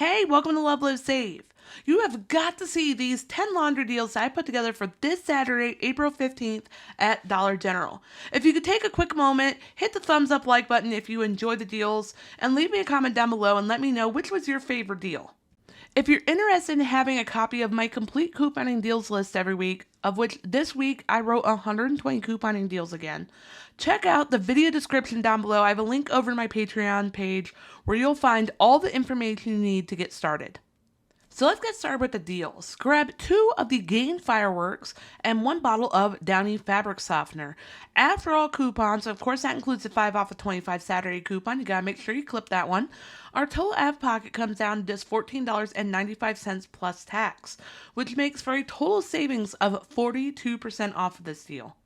Hey, welcome to Love Live Save. You have got to see these 10 laundry deals that I put together for this Saturday, April 15th at Dollar General. If you could take a quick moment, hit the thumbs up like button if you enjoy the deals, and leave me a comment down below and let me know which was your favorite deal. If you're interested in having a copy of my complete couponing deals list every week, of which this week I wrote 120 couponing deals again, check out the video description down below. I have a link over to my Patreon page where you'll find all the information you need to get started. So let's get started with the deals. Grab 2 of the Gain fireworks and 1 bottle of Downy fabric softener. After all coupons, of course that includes the 5 off of 25 Saturday coupon. You gotta make sure you clip that one. Our total out of pocket comes down to just $14.95 plus tax, which makes for a total savings of 42% off of this deal.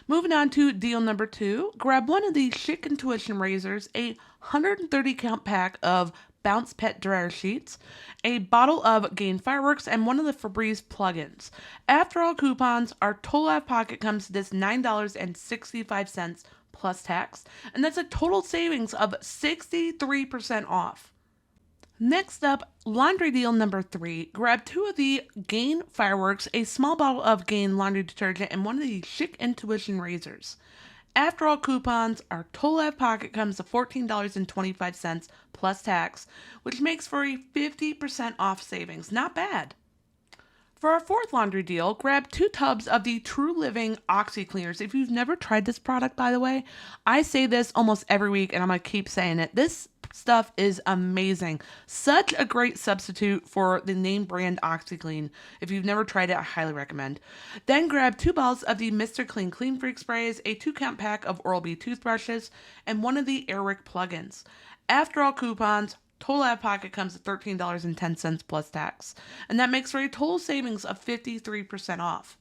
Moving on to deal number 2, grab one of the Chic Intuition razors, a 130 count pack of Bounce Pet dryer sheets, a bottle of Gain fireworks, and one of the Febreze plugins. After all coupons, our total out of pocket comes to this $9.65 plus tax, and that's a total savings of 63% off. Next up, laundry deal number 3. Grab 2 of the Gain fireworks, a small bottle of Gain laundry detergent, and one of the Chic Intuition razors. After all coupons, our total out of pocket comes to $14.25 plus tax, which makes for a 50% off savings. Not bad. For our 4th laundry deal, grab 2 tubs of the True Living Oxy Cleaners. If you've never tried this product, by the way, I say this almost every week and I'm going to keep saying it. This stuff is amazing. Such a great substitute for the name brand OxyClean. If you've never tried it, I highly recommend. Then grab 2 bottles of the Mr. Clean Clean Freak sprays, a 2 count pack of Oral-B toothbrushes, and one of the Airwick plugins. After all coupons, total out of pocket comes to $13.10 plus tax, and that makes for a total savings of 53% off.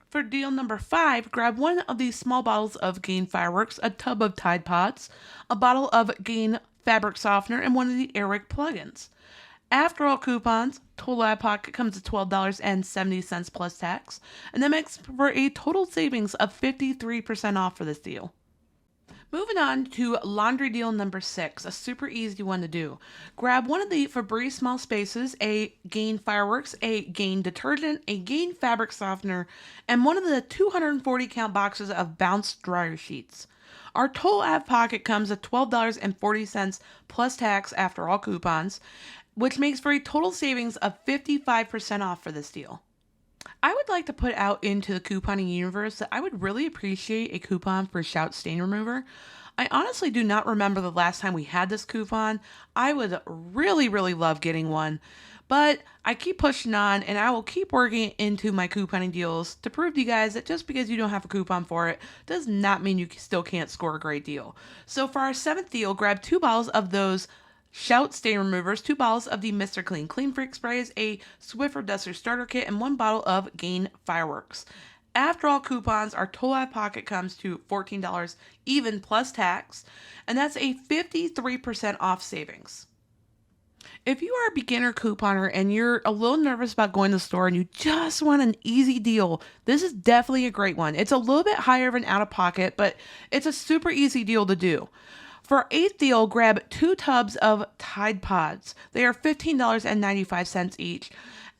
For deal number 5, grab one of these small bottles of Gain fireworks, a tub of Tide Pods, a bottle of Gain fabric softener, and one of the Airwick plugins. After all coupons, total out of pocket comes to $12.70 plus tax, and that makes for a total savings of 53% off for this deal. Moving on to laundry deal number 6, a super easy one to do. Grab one of the Febreze small spaces, a Gain fireworks, a Gain detergent, a Gain fabric softener, and one of the 240 count boxes of Bounce dryer sheets. Our total out of pocket comes to $12.40 plus tax after all coupons, which makes for a total savings of 55% off for this deal. I would like to put out into the couponing universe that I would really appreciate a coupon for Shout Stain Remover. I honestly do not remember the last time we had this coupon. I would really love getting one, but I keep pushing on and I will keep working into my couponing deals to prove to you guys that just because you don't have a coupon for it does not mean you still can't score a great deal. So for our 7th deal, grab 2 bottles of those Shout Stain Removers, 2 bottles of the Mr. Clean Clean Freak sprays, a Swiffer Duster starter kit, and 1 bottle of Gain fireworks. After all coupons, our total out of pocket comes to $14 even plus tax, and that's a 53% off savings. If you are a beginner couponer and you're a little nervous about going to the store and you just want an easy deal, this is definitely a great one. It's a little bit higher of an out of pocket, but it's a super easy deal to do. For our 8th deal, grab 2 tubs of Tide Pods. They are $15.95 each.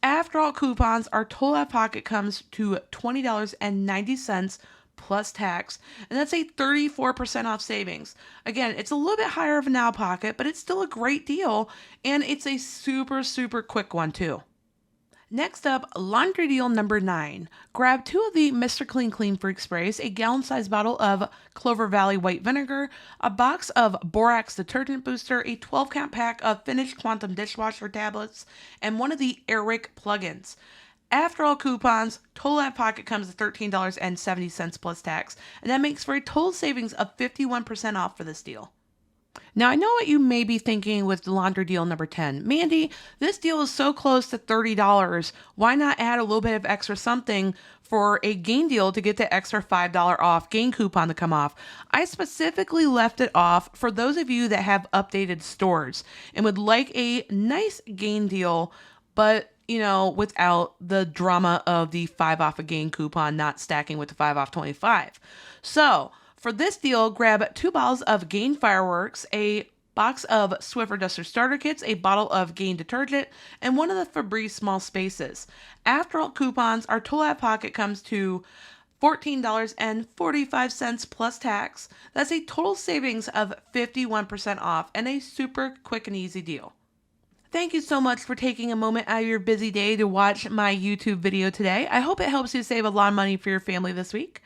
After all coupons, our total out of pocket comes to $20.90 plus tax, and that's a 34% off savings. Again, it's a little bit higher of an out of pocket, but it's still a great deal, and it's a super quick one too. Next up, laundry deal number 9. Grab 2 of the Mr. Clean Clean Freak sprays, a gallon-sized bottle of Clover Valley white vinegar, a box of Borax detergent booster, a 12 count pack of Finish Quantum dishwasher tablets, and one of the Airwick plugins. After all coupons, total out of pocket comes to $13.70 plus tax, and that makes for a total savings of 51% off for this deal. Now, I know what you may be thinking with laundry deal number 10. Mandy, this deal is so close to $30. Why not add a little bit of extra something for a Gain deal to get the extra $5 off Gain coupon to come off? I specifically left it off for those of you that have updated stores and would like a nice Gain deal, but without the drama of the 5 off a Gain coupon not stacking with the 5 off 25. So, for this deal, grab 2 bottles of Gain fireworks, a box of Swiffer Duster starter kits, a bottle of Gain detergent, and one of the Febreze small spaces. After all coupons, our total out of pocket comes to $14.45 plus tax. That's a total savings of 51% off and a super quick and easy deal. Thank you so much for taking a moment out of your busy day to watch my YouTube video today. I hope it helps you save a lot of money for your family this week.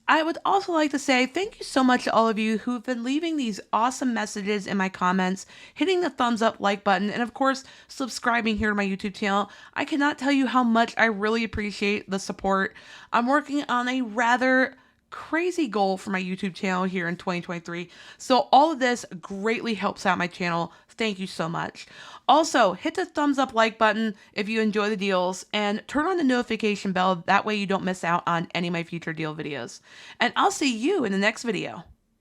I would also like to say thank you so much to all of you who've been leaving these awesome messages in my comments, hitting the thumbs up like button, and of course, subscribing here to my YouTube channel. I cannot tell you how much I really appreciate the support. I'm working on a rather crazy goal for my YouTube channel here in 2023. So all of this greatly helps out my channel. Thank you so much. Also, hit the thumbs up like button if you enjoy the deals and turn on the notification bell. That way you don't miss out on any of my future deal videos. And I'll see you in the next video.